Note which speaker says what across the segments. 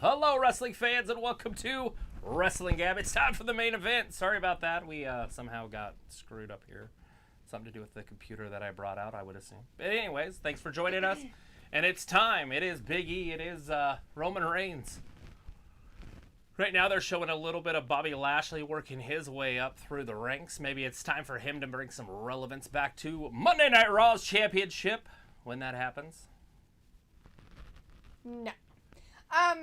Speaker 1: Hello, wrestling fans, and welcome to Wrestling Gab. It's time for the main event. Sorry about that. We somehow got screwed up here. Something to do with the computer that I brought out, I would assume. But anyways, thanks for joining us. And it's time. It is Big E. It is Roman Reigns. Right now, they're showing a little bit of Bobby Lashley working his way up through the ranks. Maybe it's time for him to bring some relevance back to Monday Night Raw's championship when that happens.
Speaker 2: No.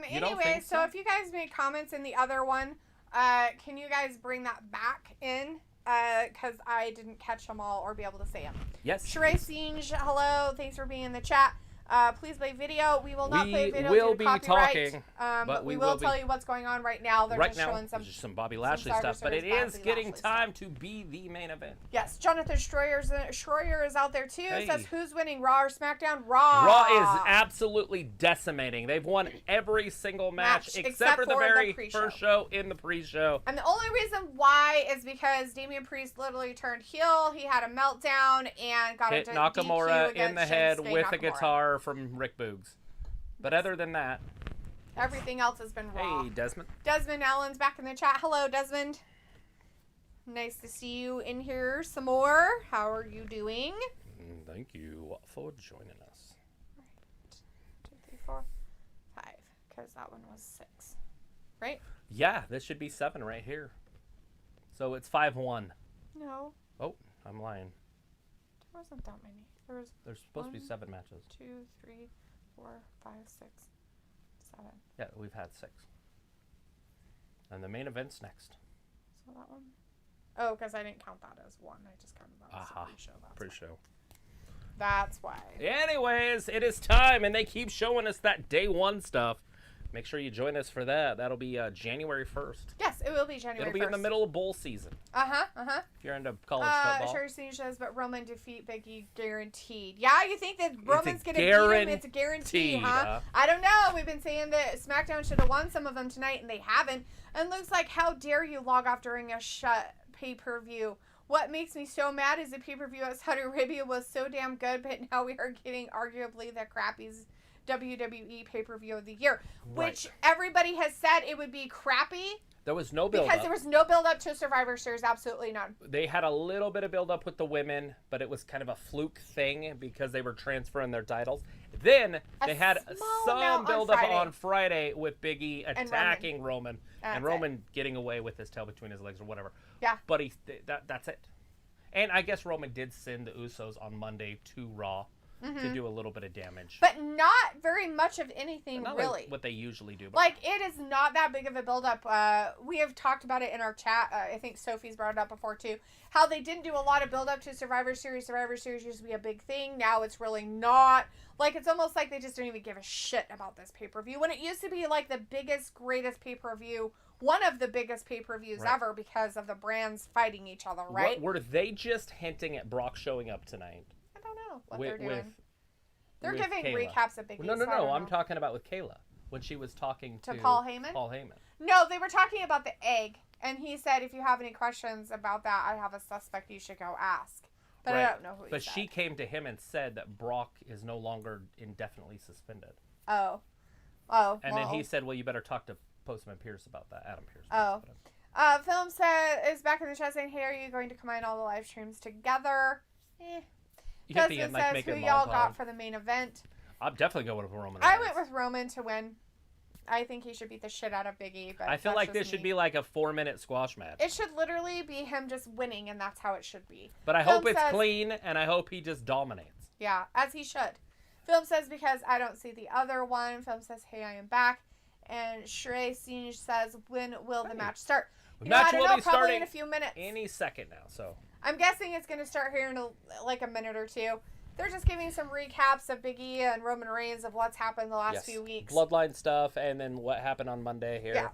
Speaker 2: Anyway, so if you guys made comments in the other one, can you guys bring that back in? Because I didn't catch them all or be able to say them.
Speaker 1: Yes.
Speaker 2: Sheree Singe, hello. Thanks for being in the chat. Please play video. We will not play video.
Speaker 1: We will be
Speaker 2: copyright.
Speaker 1: talking,
Speaker 2: but we will tell you what's going on right now. They're just showing
Speaker 1: some Bobby Lashley stuff, but it is getting time to be the main event.
Speaker 2: Yes, Jonathan Schroyer is out there too. Hey. Says who's winning, Raw or SmackDown? Raw.
Speaker 1: Raw is absolutely decimating. They've won every single match except for the very first show in the pre-show.
Speaker 2: And the only reason why is because Damian Priest literally turned heel. He had a meltdown and got
Speaker 1: hit
Speaker 2: a
Speaker 1: Nakamura
Speaker 2: DQ
Speaker 1: in the head with a guitar from Rick Boogs. But other than that,
Speaker 2: everything else has been Raw.
Speaker 1: Hey, Desmond.
Speaker 2: Desmond Allen's back in the chat. Hello, Desmond. Nice to see you in here some more. How are you doing?
Speaker 1: Thank you for joining us.
Speaker 2: Right. 2, 3, 4, 5. Because that one was 6. Right?
Speaker 1: Yeah, this should be 7 right here. So it's 5-1.
Speaker 2: No.
Speaker 1: Oh, I'm lying.
Speaker 2: There wasn't that many.
Speaker 1: There's supposed to be 7 matches.
Speaker 2: 2, 3, 4, 5, 6, 7.
Speaker 1: Yeah, we've had 6. And the main event's next.
Speaker 2: So that one? Oh, because I didn't count that as one. I just counted that as a pre-show.
Speaker 1: Pre-show.
Speaker 2: That's why.
Speaker 1: Anyways, it is time, and they keep showing us that day 1 stuff. Make sure you join us for that. That'll be January 1st.
Speaker 2: Yes, it will be January 1st.
Speaker 1: It'll be in the middle of bowl season. If you're into college football.
Speaker 2: Sherry says, but Roman defeat Big E guaranteed. Yeah, you think that Roman's going to beat him? It's a guarantee, huh? I don't know. We've been saying that SmackDown should have won some of them tonight, and they haven't. And looks like, how dare you log off during a shut pay-per-view. What makes me so mad is the pay-per-view at Saudi Arabia was so damn good, but now we are getting arguably the crappiest WWE pay-per-view of the year, which everybody has said it would be crappy.
Speaker 1: There was no build-up.
Speaker 2: Because there was no build-up to Survivor Series, absolutely none.
Speaker 1: They had a little bit of build-up with the women, but it was kind of a fluke thing because they were transferring their titles. Then they had some build-up on Friday with Big E attacking Roman and Roman getting away with his tail between his legs or whatever.
Speaker 2: Yeah.
Speaker 1: But that's it. And I guess Roman did send the Usos on Monday to Raw. To do a little bit of damage.
Speaker 2: But not very much of anything, really.
Speaker 1: Like what they usually do.
Speaker 2: Like, it is not that big of a build-up. We have talked about it in our chat. I think Sophie's brought it up before, too. How they didn't do a lot of build-up to Survivor Series. Survivor Series used to be a big thing. Now it's really not. Like, it's almost like they just don't even give a shit about this pay-per-view. When it used to be, like, the biggest, greatest pay-per-view. One of the biggest pay-per-views ever because of the brands fighting each other, right?
Speaker 1: Were they just hinting at Brock showing up tonight?
Speaker 2: I don't know what they're doing. They're
Speaker 1: with
Speaker 2: giving
Speaker 1: Kayla.
Speaker 2: recaps of Big E.
Speaker 1: No. I'm talking about with Kayla when she was talking to
Speaker 2: Paul Heyman. No, they were talking about the egg, and he said, "If you have any questions about that, I have a suspect you should go ask." But I don't know who.
Speaker 1: But she came to him and said that Brock is no longer indefinitely suspended.
Speaker 2: Oh.
Speaker 1: And then he said, "Well, you better talk to Postman Pierce about that, Adam Pierce."
Speaker 2: Film is back in the chat saying, "Hey, are you going to combine all the live streams together?" Justin says, who y'all got for the main event?
Speaker 1: I'm definitely going with Roman.
Speaker 2: I went with Roman to win. I think he should beat the shit out of Big E. But
Speaker 1: I feel like this should be like a 4-minute squash match.
Speaker 2: It should literally be him just winning, and that's how it should be.
Speaker 1: But I hope it's clean, and I hope he just dominates.
Speaker 2: Yeah, as he should. Film says, because I don't see the other one. Film says, hey, I am back. And Sheree Singe says, when will the match start?
Speaker 1: The match will be starting
Speaker 2: in a few minutes.
Speaker 1: Any second now, so...
Speaker 2: I'm guessing it's going to start here in like a minute or two. They're just giving some recaps of Big E and Roman Reigns of what's happened the last few weeks.
Speaker 1: Bloodline stuff, and then what happened on Monday here.
Speaker 2: Yeah.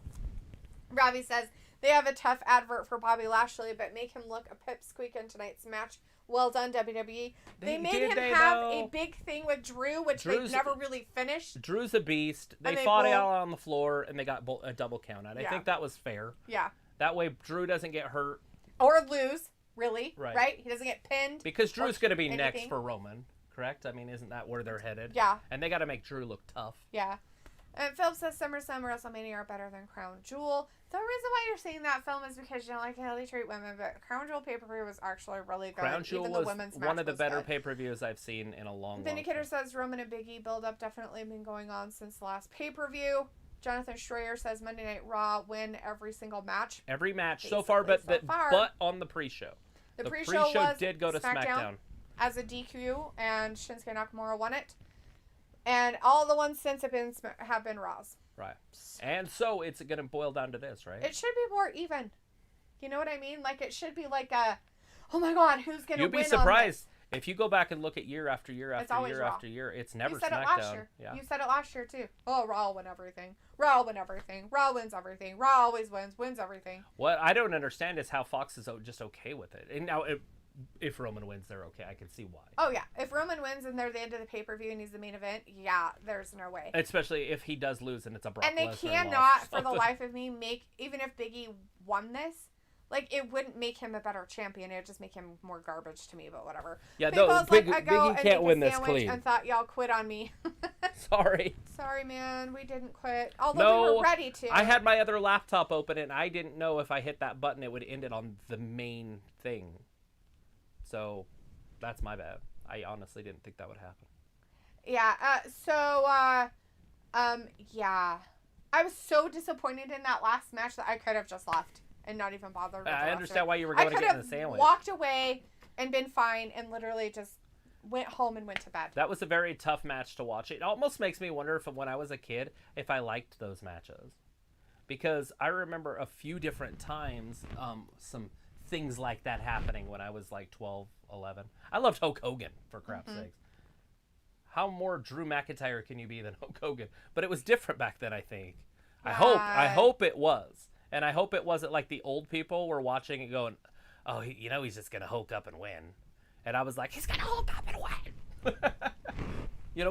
Speaker 2: Robbie says, they have a tough advert for Bobby Lashley, but make him look a pipsqueak in tonight's match. Well done, WWE. They made him have a big thing with Drew, which they've never really finished.
Speaker 1: Drew's a beast. They fought out on the floor, and they got a double count out. I think that was fair.
Speaker 2: Yeah.
Speaker 1: That way, Drew doesn't get hurt.
Speaker 2: Or lose, really. Right? He doesn't get pinned.
Speaker 1: Because Drew's going to be next for Roman, correct? I mean, isn't that where they're headed?
Speaker 2: Yeah.
Speaker 1: And they got to make Drew look tough.
Speaker 2: Yeah. And Phil says SummerSlam, WrestleMania are better than Crown Jewel. The reason why you're saying that, film, is because you don't like how they treat women, but Crown Jewel pay-per-view was actually really good.
Speaker 1: Crown Jewel was one of the better pay-per-views I've seen in a long time.
Speaker 2: Vindicator says Roman and Big E build-up definitely been going on since the last pay-per-view. Jonathan Schreier says Monday Night Raw win every single match.
Speaker 1: Every match so far, but on the pre-show.
Speaker 2: The pre-show
Speaker 1: did go to SmackDown
Speaker 2: as a DQ, and Shinsuke Nakamura won it. And all the ones since have been Raws.
Speaker 1: Right. And so it's going to boil down to this, right?
Speaker 2: It should be more even. You know what I mean? Like, it should be like a, oh my God, who's going to win?
Speaker 1: You'd be surprised. If you go back and look at year after year after year after year, it's never SmackDown.
Speaker 2: You said it last year. Yeah. You said it last year, too. Oh, Raw win everything. Raw win everything. Raw wins everything. Raw always wins everything.
Speaker 1: What I don't understand is how Fox is just okay with it. And now, if Roman wins, they're okay. I can see why.
Speaker 2: Oh, yeah. If Roman wins and they're the end of the pay-per-view and he's the main event, yeah, there's no way.
Speaker 1: Especially if he does lose and it's a Brock Lesnar
Speaker 2: loss. And they cannot, for the life of me, even if Big E won this, like, it wouldn't make him a better champion. It would just make him more garbage to me, but whatever.
Speaker 1: Yeah, no, Big E can't win this clean.
Speaker 2: And thought y'all quit on me.
Speaker 1: Sorry.
Speaker 2: Sorry, man. We didn't quit. Although we were ready to.
Speaker 1: I had my other laptop open and I didn't know if I hit that button it would end it on the main thing. So, that's my bad. I honestly didn't think that would happen.
Speaker 2: Yeah, yeah. I was so disappointed in that last match that I could have just left and not even bothered with
Speaker 1: I understand why you were going to get in the sandwich.
Speaker 2: I could have walked away and been fine and literally just went home and went to bed.
Speaker 1: That was a very tough match to watch. It almost makes me wonder if when I was a kid, if I liked those matches. Because I remember a few different times, some things like that happening when I was like 12, 11. I loved Hulk Hogan, for crap's sakes. How more Drew McIntyre can you be than Hulk Hogan? But it was different back then, I think. I hope it was. And I hope it wasn't like the old people were watching it going, oh, he's just going to Hulk up and win. And I was like, he's going to Hulk up and win.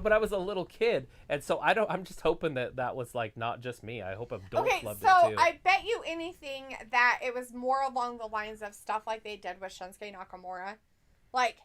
Speaker 1: But I was a little kid. And so I'm just hoping that was like not just me. I hope adults loved it too.
Speaker 2: Okay, so I bet you anything that it was more along the lines of stuff like they did with Shinsuke Nakamura. Like,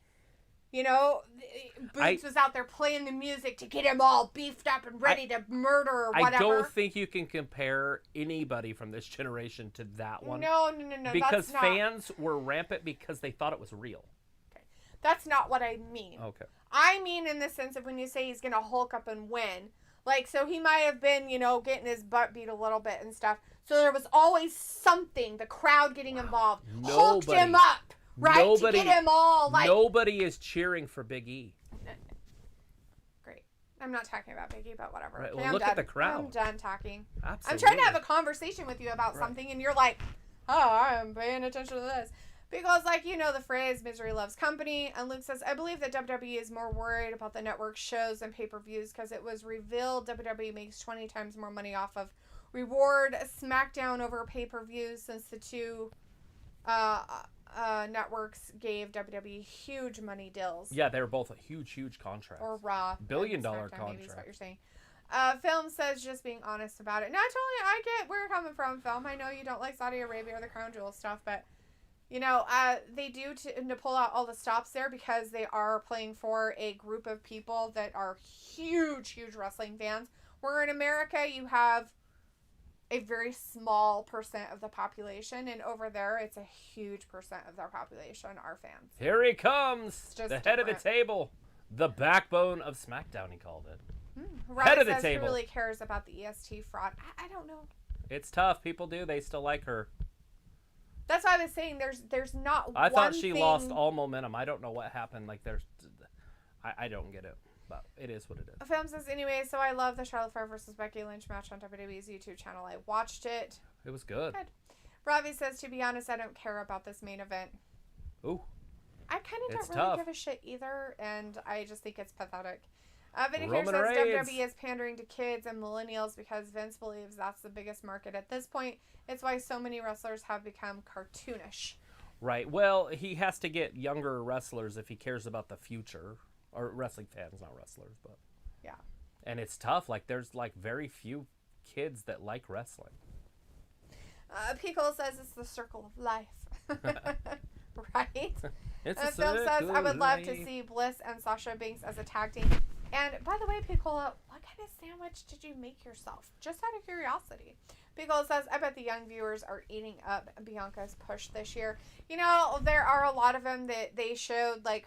Speaker 2: Boots was out there playing the music to get him all beefed up and ready to murder or whatever.
Speaker 1: I don't think you can compare anybody from this generation to that one.
Speaker 2: No.
Speaker 1: Because fans were rampant because they thought it was real.
Speaker 2: Okay. That's not what I mean.
Speaker 1: Okay.
Speaker 2: I mean in the sense of when you say he's going to Hulk up and win. Like, so he might have been, getting his butt beat a little bit and stuff. So there was always something, the crowd getting involved. Hulked him up. Right, to get him all like.
Speaker 1: Nobody is cheering for Big E.
Speaker 2: Great. I'm not talking about Big E, but whatever.
Speaker 1: Right,
Speaker 2: okay,
Speaker 1: well, look at the crowd.
Speaker 2: I'm done talking.
Speaker 1: Absolutely.
Speaker 2: I'm trying to have a conversation with you about something, and you're like, oh, I'm paying attention to this. Because, the phrase, misery loves company. And Luke says, I believe that WWE is more worried about the network shows and pay-per-views because it was revealed WWE makes 20 times more money off of Reward SmackDown over pay-per-views since the two networks gave WWE huge money deals.
Speaker 1: Yeah, they were both a huge contract.
Speaker 2: Or Raw.
Speaker 1: Billion-dollar contract.
Speaker 2: Maybe is what you're saying. Film says just being honest about it. I get where you're coming from, Film. I know you don't like Saudi Arabia or the Crown Jewel stuff, but, they do to pull out all the stops there because they are playing for a group of people that are huge wrestling fans. Where in America, you have a very small percent of the population, and over there it's a huge percent of their population are fans.
Speaker 1: Here he comes, the head of the table, the backbone of SmackDown, he called it.
Speaker 2: Head of the table. Who really cares about the EST fraud? I don't know.
Speaker 1: It's tough. People do. They still like her.
Speaker 2: That's why I was saying there's not
Speaker 1: I thought she lost all momentum. I don't know what happened. I don't get it. But it is what it is.
Speaker 2: Film says, anyway, so I love the Charlotte Flair versus Becky Lynch match on WWE's YouTube channel. I watched it.
Speaker 1: It was good.
Speaker 2: Ravi says, to be honest, I don't care about this main event.
Speaker 1: Ooh.
Speaker 2: I kind of don't really give a shit either, and I just think it's pathetic. Vindicator says WWE is pandering to kids and millennials because Vince believes that's the biggest market at this point. It's why so many wrestlers have become cartoonish.
Speaker 1: Right. Well, he has to get younger wrestlers if he cares about the future. Or wrestling fans, not wrestlers, but...
Speaker 2: Yeah.
Speaker 1: And it's tough. There's, very few kids that like wrestling.
Speaker 2: Pickle says it's the circle of life. Right?
Speaker 1: It's
Speaker 2: and
Speaker 1: a
Speaker 2: Phil says,
Speaker 1: circle
Speaker 2: I would love to
Speaker 1: life.
Speaker 2: see Bliss and Sasha Banks as a tag team. And by the way, Piccolo, what kind of sandwich did you make yourself? Just out of curiosity. Piccolo says, I bet the young viewers are eating up Bianca's push this year. You know, there are a lot of them that they showed, like,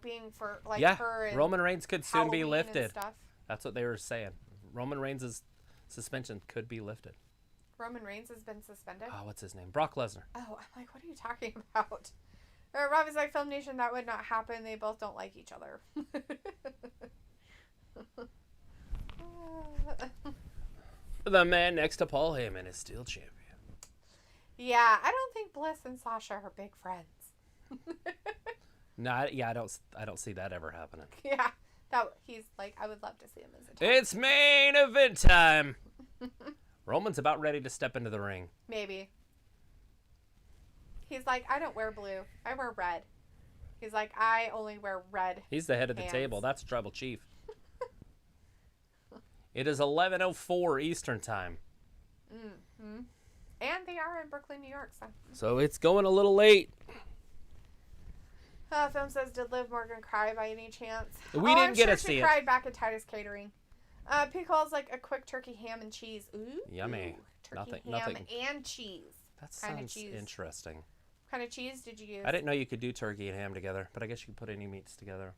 Speaker 2: being for, like, her and
Speaker 1: Roman Reigns could soon be
Speaker 2: Halloween
Speaker 1: lifted.
Speaker 2: and stuff.
Speaker 1: That's what they were saying. Roman Reigns' suspension could be lifted.
Speaker 2: Roman Reigns has been suspended?
Speaker 1: Oh, what's his name? Brock Lesnar.
Speaker 2: Oh, I'm like, what are you talking about? Robbie's like, Film Nation, that would not happen. They both don't like each other.
Speaker 1: The man next to Paul Heyman is still champion.
Speaker 2: Yeah, I don't think Bliss and Sasha are big friends.
Speaker 1: No, I don't see that ever happening.
Speaker 2: Yeah, he's like, I would love to see him as a tag.
Speaker 1: It's main event time. Roman's about ready to step into the ring.
Speaker 2: Maybe. He's like, I don't wear blue. I wear red. He's like, I only wear red.
Speaker 1: He's the head of the table. That's Tribal Chief. It is 11:04 Eastern time.
Speaker 2: Mm-hmm. And they are in Brooklyn, New York.
Speaker 1: So it's going a little late.
Speaker 2: Film says, did Liv Morgan cry by any chance?
Speaker 1: We didn't get to see it.
Speaker 2: She cried back at Titus Catering. Pickles like a quick turkey ham and cheese. Ooh.
Speaker 1: Yummy.
Speaker 2: Turkey ham and cheese.
Speaker 1: That sounds interesting.
Speaker 2: What kind of cheese did you use?
Speaker 1: I didn't know you could do turkey and ham together, but I guess you could put any meats together.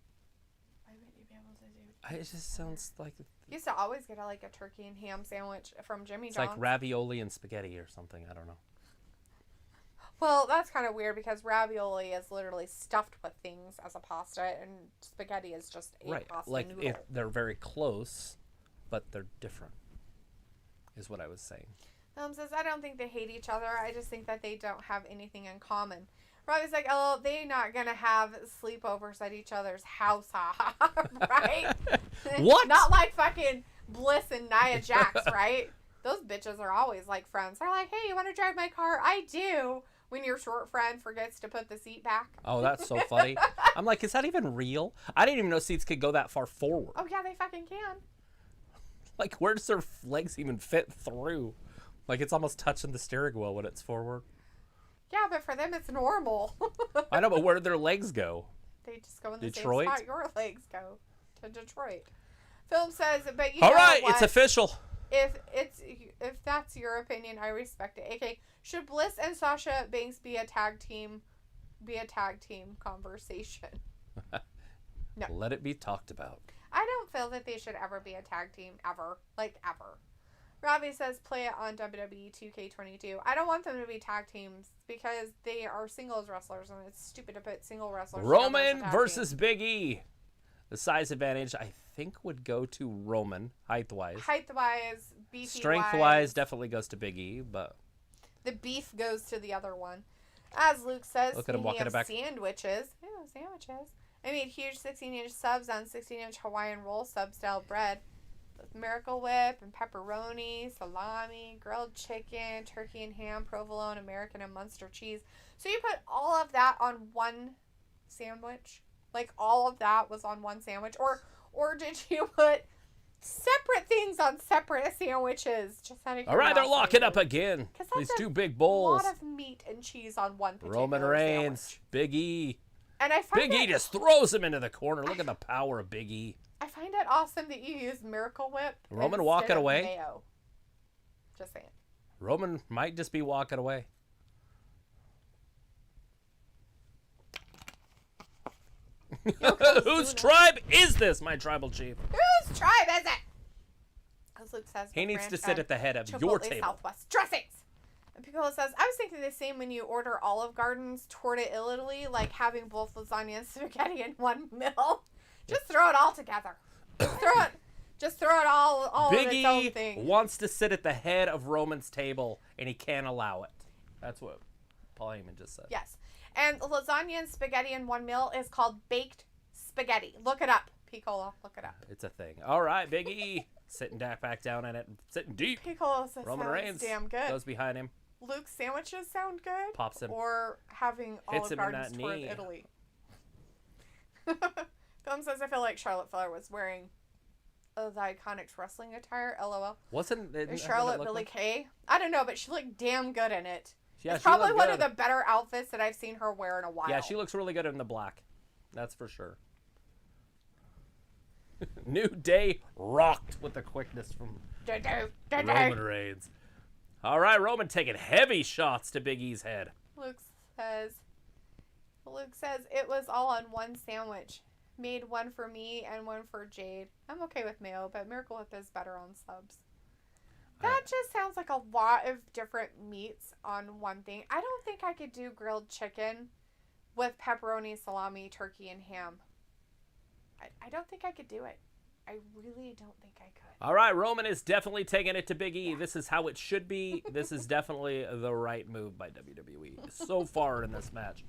Speaker 2: Why wouldn't you be able to do
Speaker 1: It just sounds like...
Speaker 2: You used to always get a turkey and ham sandwich from Jimmy John's.
Speaker 1: It's like ravioli and spaghetti or something. I don't know.
Speaker 2: Well, that's kind of weird because ravioli is literally stuffed with things as a pasta, and spaghetti is just a pasta noodle.
Speaker 1: They're very close, but they're different, is what I was saying.
Speaker 2: Says, I don't think they hate each other. I just think that they don't have anything in common. Robbie's like, oh, they're not going to have sleepovers at each other's house, right?
Speaker 1: What?
Speaker 2: Not like fucking Bliss and Nia Jax, right? Those bitches are always like friends. They're like, hey, you want to drive my car? I do. When your short friend forgets to put the seat back.
Speaker 1: Oh, that's so funny. I'm like, is that even real? I didn't even know seats could go that far forward.
Speaker 2: Oh, yeah, they fucking can.
Speaker 1: Like, where does their legs even fit through? Like, it's almost touching the steering wheel when it's forward.
Speaker 2: Yeah, but for them, it's normal.
Speaker 1: I know, but where do their legs go?
Speaker 2: They just go in the
Speaker 1: Detroit?
Speaker 2: same spot your legs go. To Detroit. Film says, but you
Speaker 1: All
Speaker 2: know
Speaker 1: right,
Speaker 2: what?
Speaker 1: it's official.
Speaker 2: If that's your opinion, I respect it. Okay, should Bliss and Sasha Banks be a tag team conversation? No.
Speaker 1: Let it be talked about.
Speaker 2: I don't feel that they should ever be a tag team ever. Like ever. Robbie says play it on WWE 2K22. I don't want them to be tag teams because they are singles wrestlers and it's stupid to put single wrestlers.
Speaker 1: Roman versus Big E. The size advantage, I think, would go to Roman, height-wise.
Speaker 2: Height-wise, beefy-wise.
Speaker 1: Strength-wise, definitely goes to Big E, but...
Speaker 2: The beef goes to the other one. As Luke says,
Speaker 1: look at him walking it back.
Speaker 2: Sandwiches. Ew, sandwiches. I made huge 16-inch subs on 16-inch Hawaiian roll sub-style bread. With Miracle Whip and pepperoni, salami, grilled chicken, turkey and ham, provolone, American and Munster cheese. So you put all of that on one sandwich? Like, all of that was on one sandwich? Or did you put separate things on separate sandwiches? Just out of curiosity.
Speaker 1: All right, they're locking up again. These two big bowls.
Speaker 2: A lot of meat and cheese on one particular
Speaker 1: Roman Reigns,
Speaker 2: sandwich.
Speaker 1: Big E.
Speaker 2: And I find
Speaker 1: Big E just throws him into the corner. Look at the power of Big E.
Speaker 2: I find it awesome that you use Miracle Whip.
Speaker 1: Roman walking away.
Speaker 2: Mayo. Just saying.
Speaker 1: Roman might just be walking away. Whose tribe is this, my tribal chief?
Speaker 2: Whose tribe is it? As Luke says,
Speaker 1: he needs to sit at the head of your table.
Speaker 2: Southwest dressings. And Piccolo says, I was thinking the same when you order Olive Garden's Torta Italy, like having both lasagna and spaghetti in one meal. Just throw it all together. Just throw it all
Speaker 1: Big
Speaker 2: in its
Speaker 1: E
Speaker 2: own thing.
Speaker 1: wants to sit at the head of Roman's table, and he can't allow it. That's what Paul Heyman just said.
Speaker 2: Yes. And lasagna and spaghetti in one meal is called baked spaghetti. Look it up, Piccolo. Look it up.
Speaker 1: It's a thing. All right, Big E sitting back down in it, sitting deep.
Speaker 2: Piccolo says
Speaker 1: Roman Reigns
Speaker 2: damn good.
Speaker 1: goes behind him.
Speaker 2: Luke's sandwiches sound good.
Speaker 1: Pops him.
Speaker 2: Or having Olive Garden's tour of Italy. Film says I feel like Charlotte Flair was wearing the iconic wrestling attire. LOL.
Speaker 1: Wasn't it?
Speaker 2: Is Charlotte Billie Kay? I don't know, but she looked damn good in it.
Speaker 1: Yeah,
Speaker 2: it's probably one of the better outfits that I've seen her wear in a while.
Speaker 1: Yeah, she looks really good in the black. That's for sure. New Day rocked with the quickness from Roman Reigns. All right, Roman taking heavy shots to Big E's head.
Speaker 2: Luke says it was all on one sandwich. Made one for me and one for Jade. I'm okay with mayo, but Miracle Whip is better on subs. That just sounds like a lot of different meats on one thing. I don't think I could do grilled chicken with pepperoni, salami, turkey, and ham. I don't think I could do it. I really don't think I could.
Speaker 1: All right, Roman is definitely taking it to Big E. Yeah. This is how it should be. This is definitely the right move by WWE so far in this match.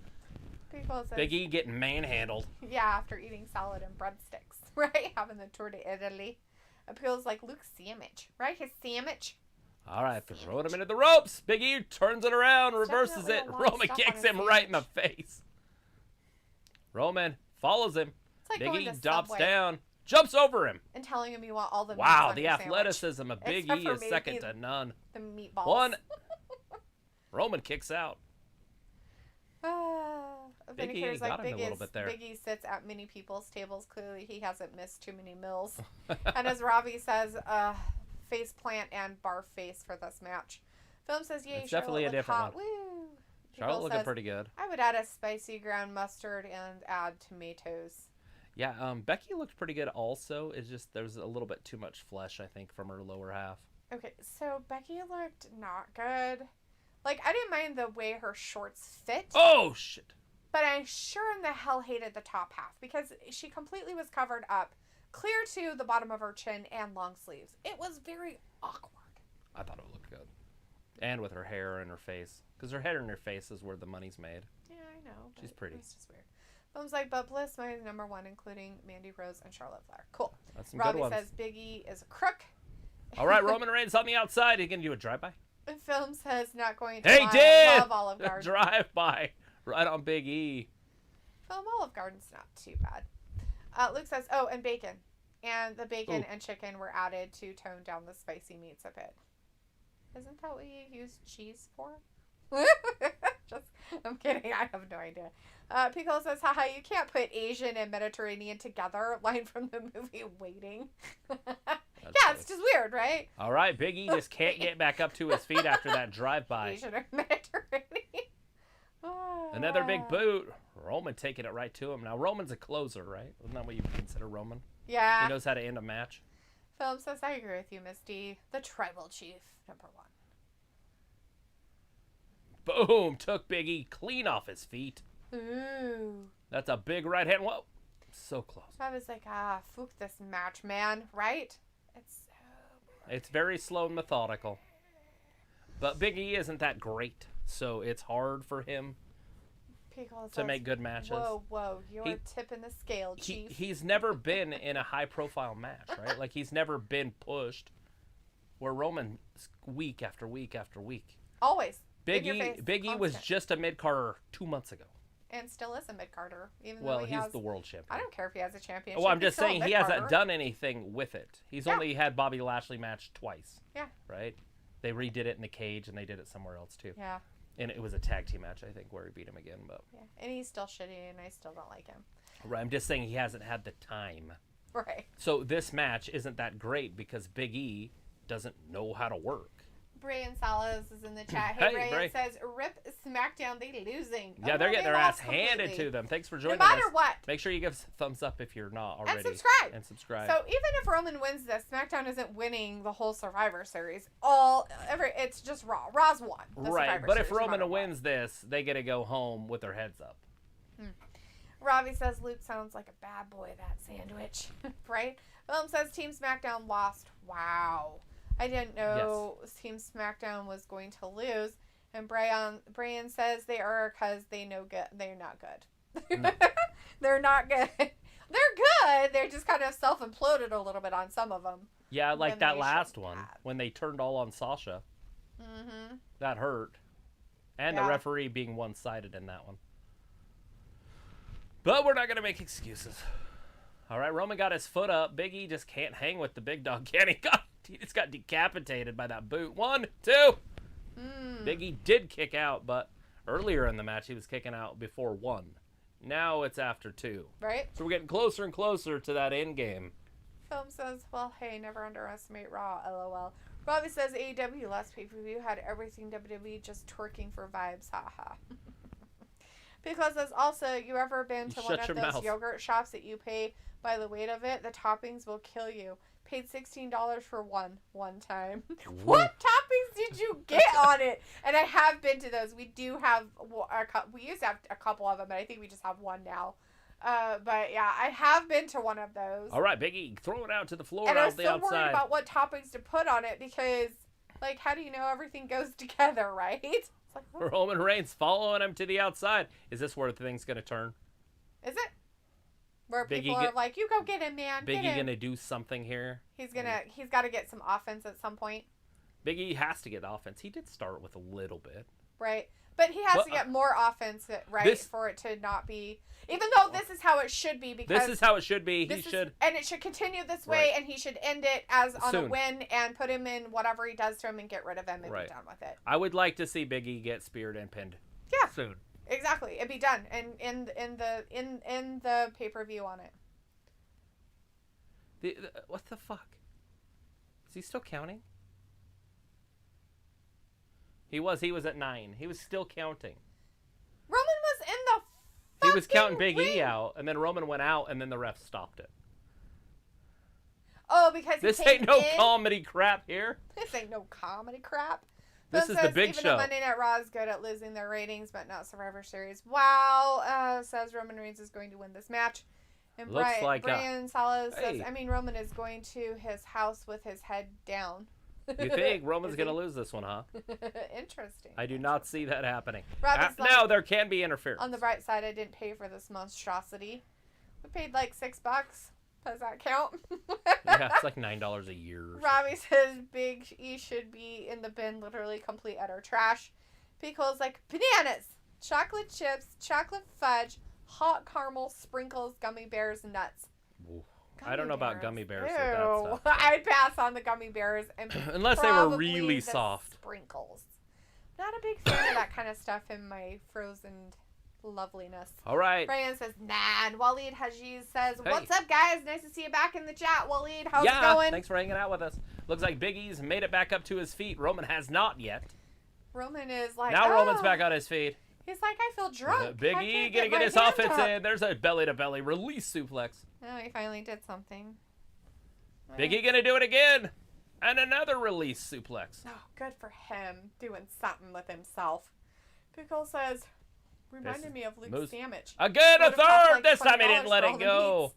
Speaker 1: Big E getting manhandled.
Speaker 2: Yeah, after eating salad and breadsticks, right? Having the tour to Italy. Appeals like Luke's sandwich, right? His sandwich.
Speaker 1: All right, throwing him into the ropes. Big E turns it around, reverses it. Roman kicks him right in the face. Roman follows him.
Speaker 2: Like
Speaker 1: Big E drops down, jumps over him.
Speaker 2: And telling him you want all the meat
Speaker 1: Wow, the athleticism of Big E is second to none.
Speaker 2: The meatballs.
Speaker 1: One. Roman kicks out.
Speaker 2: Big E
Speaker 1: got him a little bit there.
Speaker 2: Big E sits at many people's tables. Clearly, he hasn't missed too many meals. And as Robbie says, face plant and barf face for this match. Film says, "Yay,
Speaker 1: it's definitely a different one."
Speaker 2: Woo.
Speaker 1: Charlotte looking pretty good.
Speaker 2: I would add a spicy ground mustard and add tomatoes.
Speaker 1: Yeah, Becky looked pretty good also. It's just there's a little bit too much flesh, I think, from her lower half.
Speaker 2: Okay, so Becky looked not good. Like, I didn't mind the way her shorts fit.
Speaker 1: Oh, shit.
Speaker 2: But I sure in the hell hated the top half because she completely was covered up, clear to the bottom of her chin and long sleeves. It was very awkward.
Speaker 1: I thought it looked good. And with her hair and her face. Because her hair and her face is where the money's made.
Speaker 2: Yeah, I know.
Speaker 1: She's pretty.
Speaker 2: It's just weird. Films like, but Bliss, my number one, including Mandy Rose and Charlotte Flair. Cool.
Speaker 1: That's some
Speaker 2: Robbie
Speaker 1: good ones.
Speaker 2: says Big E is a crook.
Speaker 1: All right, Roman Reigns on the outside. He can do a drive-by.
Speaker 2: Film says not going to
Speaker 1: Hey, did!
Speaker 2: love Olive Garden.
Speaker 1: Drive-by right on Big E.
Speaker 2: Film Olive Garden's not too bad. Luke says, oh, and bacon. And the bacon and chicken were added to tone down the spicy meats a bit. Isn't that what you use cheese for? I'm kidding. I have no idea. Pickle says, haha, you can't put Asian and Mediterranean together. Line from the movie Waiting. It's just weird, right?
Speaker 1: All right, Big E just can't get back up to his feet after that drive-by.
Speaker 2: Asian or Mediterranean.
Speaker 1: Another big boot. Roman taking it right to him. Now, Roman's a closer, right? Isn't that what you consider Roman?
Speaker 2: Yeah.
Speaker 1: He knows how to end a match.
Speaker 2: Philip says, I agree with you, Misty. The Tribal Chief, number one.
Speaker 1: Boom! Took Big E clean off his feet.
Speaker 2: Ooh.
Speaker 1: That's a big right hand. Whoa. So close.
Speaker 2: I was like, fuck this match, man. Right?
Speaker 1: It's very slow and methodical. But Big E isn't that great, so it's hard for him to make good matches.
Speaker 2: Whoa. You're tipping the scale, Chief.
Speaker 1: He's never been in a high-profile match, right? Like, he's never been pushed. Where Roman, week after week after week.
Speaker 2: Always.
Speaker 1: Big E was just a mid-carder 2 months ago.
Speaker 2: And still is a mid-carder.
Speaker 1: Well, he's the world champion.
Speaker 2: I don't care if he has a championship.
Speaker 1: Well, I'm just saying he hasn't done anything with it. He's only had Bobby Lashley match twice.
Speaker 2: Yeah.
Speaker 1: Right? They redid it in the cage, and they did it somewhere else, too.
Speaker 2: Yeah.
Speaker 1: And it was a tag team match, I think, where he beat him again. But
Speaker 2: yeah, and he's still shitty, and I still don't like him.
Speaker 1: Right, I'm just saying he hasn't had the time.
Speaker 2: Right.
Speaker 1: So this match isn't that great because Big E doesn't know how to work.
Speaker 2: Brian Salas is in the chat. Hey, Brian says, rip SmackDown, they losing.
Speaker 1: Yeah, they're getting their ass handed to them. Thanks for joining us.
Speaker 2: No matter what.
Speaker 1: Make sure you give us a thumbs up if you're not already.
Speaker 2: And subscribe. So even if Roman wins this, SmackDown isn't winning the whole Survivor Series. It's just Raw. Raw's won.
Speaker 1: Right, but if Roman wins this, they get to go home with their heads up.
Speaker 2: Robbie says, Luke sounds like a bad boy, that sandwich. Right? Willem says, Team SmackDown lost. Wow. I didn't know Team SmackDown was going to lose. And Brian says they are because they're not good.
Speaker 1: No.
Speaker 2: They're not good. They're good. They're just kind of self-imploded a little bit on some of them.
Speaker 1: Yeah, like that last one when they turned all on Sasha.
Speaker 2: Mm-hmm.
Speaker 1: That hurt. And the referee being one-sided in that one. But we're not going to make excuses. All right, Roman got his foot up. Big E just can't hang with the big dog, can he? He just got decapitated by that boot. 1, 2. Big E did kick out, but earlier in the match he was kicking out before 1. Now it's after 2.
Speaker 2: Right.
Speaker 1: So we're getting closer and closer to that end game.
Speaker 2: Film says, well, hey, never underestimate Raw, LOL. Robbie says, AEW last pay-per-view had everything WWE just twerking for vibes, haha. Because there's also, you ever been to one of those yogurt shops that you pay by the weight of it? The toppings will kill you. Paid $16 for one time. What toppings did you get on it? And I have been to those. We do have, we used to have a couple of them, but I think we just have one now. But yeah, I have been to one of those.
Speaker 1: All right, Big E, throw it out to the floor
Speaker 2: and
Speaker 1: out the outside.
Speaker 2: And I'm so worried about what toppings to put on it because, like, how do you know everything goes together, right? It's like,
Speaker 1: Roman Reigns following him to the outside. Is this where the thing's going to turn?
Speaker 2: Is it? Where people are like, you go get him, man.
Speaker 1: Big E going to do something here?
Speaker 2: He's got to get some offense at some point.
Speaker 1: Big E has to get offense. He did start with a little bit.
Speaker 2: Right. But he has to get more offense, right, for it to not be... Even though this is how it should be, because...
Speaker 1: This is how it should be.
Speaker 2: And it should continue this way, and he should end it as on a win and put him in whatever he does to him and get rid of him and be done with it.
Speaker 1: I would like to see Big E get speared and pinned.
Speaker 2: Yeah.
Speaker 1: Soon.
Speaker 2: Exactly. It'd be done. And in the pay-per-view on it.
Speaker 1: What the fuck? Is he still counting? He was at 9. He was still counting.
Speaker 2: Roman was in the
Speaker 1: He was counting Big
Speaker 2: ring.
Speaker 1: E out, and then Roman went out, and then the ref stopped it.
Speaker 2: Oh, because
Speaker 1: this ain't no comedy crap here.
Speaker 2: This ain't no comedy crap.
Speaker 1: This is the big show.
Speaker 2: Even Monday Night Raw is good at losing their ratings, but not Survivor Series. Wow, says Roman Reigns is going to win this match. And Brian Salas says, I mean, Roman is going to his house with his head down.
Speaker 1: You think Roman's going to lose this one, huh?
Speaker 2: Interesting.
Speaker 1: I do not see that happening.
Speaker 2: Now
Speaker 1: there can be interference.
Speaker 2: On the bright side, I didn't pay for this monstrosity. We paid like $6. Does that count?
Speaker 1: Yeah, it's like $9 a year.
Speaker 2: Robbie says Big E should be in the bin, literally complete utter trash. Pickles like bananas, chocolate chips, chocolate fudge, hot caramel, sprinkles, gummy bears, and nuts.
Speaker 1: I don't know about gummy bears.
Speaker 2: Ew.
Speaker 1: With that stuff.
Speaker 2: I'd pass on the gummy bears and
Speaker 1: unless they were really soft.
Speaker 2: Sprinkles. Not a big fan of that kind of stuff in my frozen loveliness.
Speaker 1: All right.
Speaker 2: Brian says, nah. And Waleed Hajiz says, what's up, guys? Nice to see you back in the chat. Waleed, how's it going?
Speaker 1: Thanks for hanging out with us. Looks like Big E's made it back up to his feet. Roman has not yet.
Speaker 2: Roman is like,
Speaker 1: now Roman's back on his feet.
Speaker 2: He's like, I feel drunk.
Speaker 1: Big E gonna get his offense in. There's a belly-to-belly release suplex.
Speaker 2: Oh, he finally did something.
Speaker 1: Big E gonna do it again. And another release suplex.
Speaker 2: Oh, good for him. Doing something with himself. Pickle says, reminded me of Luke's sandwich.
Speaker 1: Again, a third! Like this time he didn't let it go.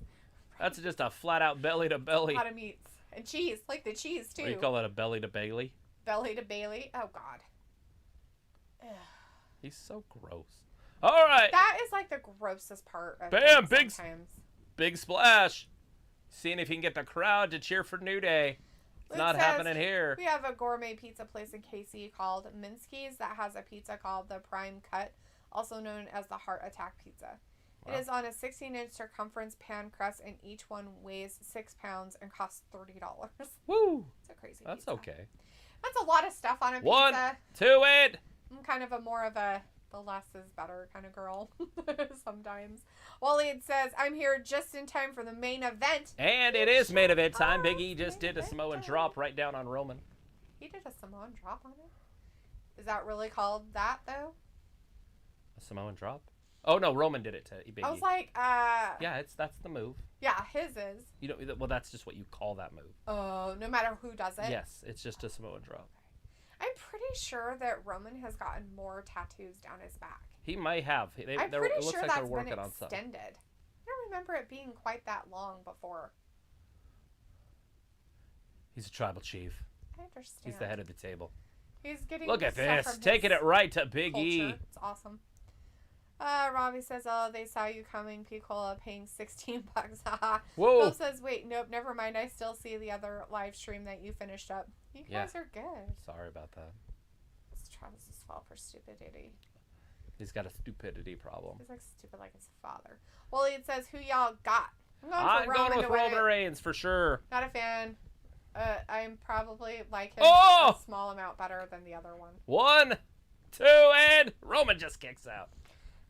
Speaker 1: That's just a flat-out belly-to-belly.
Speaker 2: A lot of meats. And cheese. Like the cheese, too.
Speaker 1: What do you call that, a belly-to-Bailey?
Speaker 2: Belly-to-Bailey? Oh, God. Ugh.
Speaker 1: He's so gross. All right.
Speaker 2: That is like the grossest part of
Speaker 1: Bam!
Speaker 2: Big
Speaker 1: splash. Seeing if he can get the crowd to cheer for New Day. It's not happening here.
Speaker 2: We have a gourmet pizza place in KC called Minsky's that has a pizza called the Prime Cut, also known as the Heart Attack Pizza. Wow. It is on a 16-inch circumference pan crust, and each one weighs 6 pounds and costs $30.
Speaker 1: Woo!
Speaker 2: It's a crazy
Speaker 1: That's
Speaker 2: pizza.
Speaker 1: Okay.
Speaker 2: That's a lot of stuff on a pizza.
Speaker 1: 1, 2, it.
Speaker 2: I'm kind of more of a the less is better kind of girl sometimes. Waleed says, I'm here just in time for the main event.
Speaker 1: And it is main event time. Big E just did a Samoan drop right down on Roman.
Speaker 2: He did a Samoan drop on it? Is that really called that, though?
Speaker 1: A Samoan drop? Oh, no, Roman did it to Big E.
Speaker 2: I was like,
Speaker 1: yeah, that's the move.
Speaker 2: Yeah, his is.
Speaker 1: You know, well, that's just what you call that move.
Speaker 2: Oh, no matter who does it?
Speaker 1: Yes, it's just a Samoan drop.
Speaker 2: I'm pretty sure that Roman has gotten more tattoos down his back.
Speaker 1: He might have.
Speaker 2: I'm pretty sure that's been extended. I don't remember it being quite that long before.
Speaker 1: He's a tribal chief.
Speaker 2: I understand.
Speaker 1: He's the head of the table.
Speaker 2: He's getting
Speaker 1: Look at this. Taking it right to Big
Speaker 2: culture.
Speaker 1: E.
Speaker 2: It's awesome. Robbie says, oh, they saw you coming. Picola paying $16.
Speaker 1: Whoa.
Speaker 2: Phil says, wait, nope, never mind. I still see the other live stream that you finished up. You guys are good.
Speaker 1: Sorry about that.
Speaker 2: It's Travis's fault for stupidity.
Speaker 1: He's got a stupidity problem.
Speaker 2: He's like stupid like his father. Well, it says, who y'all got?
Speaker 1: I'm going with Roman Reigns for sure.
Speaker 2: Not a fan I'm probably like him
Speaker 1: Oh!
Speaker 2: a small amount better than the other one.
Speaker 1: 1, 2, and Roman just kicks out.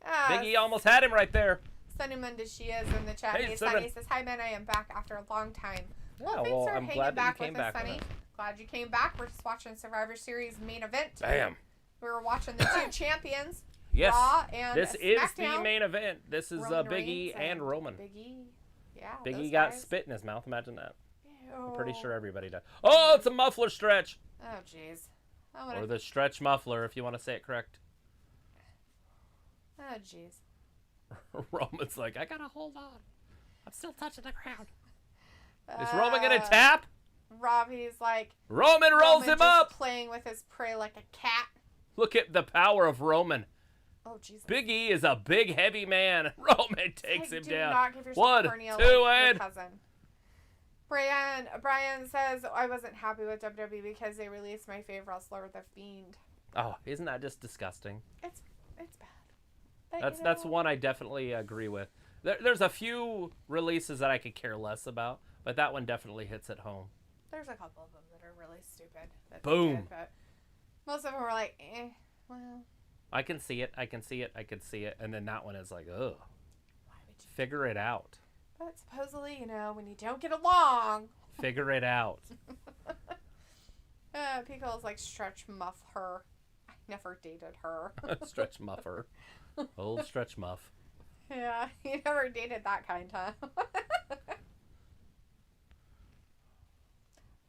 Speaker 2: Ah,
Speaker 1: Big E almost had him right there.
Speaker 2: Sunny Mundishia is in the chat.
Speaker 1: Hey,
Speaker 2: Hey,
Speaker 1: Sunny.
Speaker 2: Sunny says, "Hi, man. I am back after a long time."
Speaker 1: Yeah,
Speaker 2: Well, thanks
Speaker 1: well,
Speaker 2: for
Speaker 1: I'm
Speaker 2: hanging
Speaker 1: glad that you
Speaker 2: back
Speaker 1: came
Speaker 2: with us,
Speaker 1: back,
Speaker 2: Sunny.
Speaker 1: man.
Speaker 2: Glad you came back. We're just watching Survivor Series main event.
Speaker 1: Bam.
Speaker 2: We were watching the two champions,
Speaker 1: Yes.
Speaker 2: Raw and
Speaker 1: This is the
Speaker 2: SmackDown.
Speaker 1: main event. This is
Speaker 2: Roman
Speaker 1: Big E
Speaker 2: Reigns
Speaker 1: and Roman.
Speaker 2: Big E. Yeah.
Speaker 1: Big
Speaker 2: those
Speaker 1: E got
Speaker 2: guys.
Speaker 1: spit in his mouth. Imagine that.
Speaker 2: Ew.
Speaker 1: I'm pretty sure everybody does. Oh, it's a muffler stretch.
Speaker 2: Oh, jeez.
Speaker 1: Or the stretch muffler, if you want to say it correct.
Speaker 2: Oh, jeez.
Speaker 1: Roman's like, I gotta hold on. I'm still touching the ground. Is Roman gonna tap?
Speaker 2: Robbie's like.
Speaker 1: Roman rolls
Speaker 2: Roman
Speaker 1: him
Speaker 2: just
Speaker 1: up.
Speaker 2: Playing with his prey like a cat.
Speaker 1: Look at the power of Roman.
Speaker 2: Oh, Jesus.
Speaker 1: Big E is a big, heavy man. Roman takes him
Speaker 2: do
Speaker 1: down.
Speaker 2: Not give yourself
Speaker 1: 1,
Speaker 2: hernia
Speaker 1: 2,
Speaker 2: like your
Speaker 1: and
Speaker 2: cousin. Brian says, I wasn't happy with WWE because they released my favorite wrestler, The Fiend.
Speaker 1: oh, isn't that just disgusting?
Speaker 2: It's bad. But,
Speaker 1: That's one I definitely agree with. There's a few releases that I could care less about, but that one definitely hits at home.
Speaker 2: There's a couple of them that are really stupid.
Speaker 1: Boom.
Speaker 2: But most of them were like, well.
Speaker 1: I can see it. I can see it. I can see it. And then that one is like, ugh.
Speaker 2: Why would you?
Speaker 1: Figure it out.
Speaker 2: But supposedly, when you don't get along.
Speaker 1: Figure it out.
Speaker 2: Pico's like, stretch muff her. I never dated her.
Speaker 1: Stretch muffer. Old stretch muff.
Speaker 2: Yeah, you never dated that kind, huh?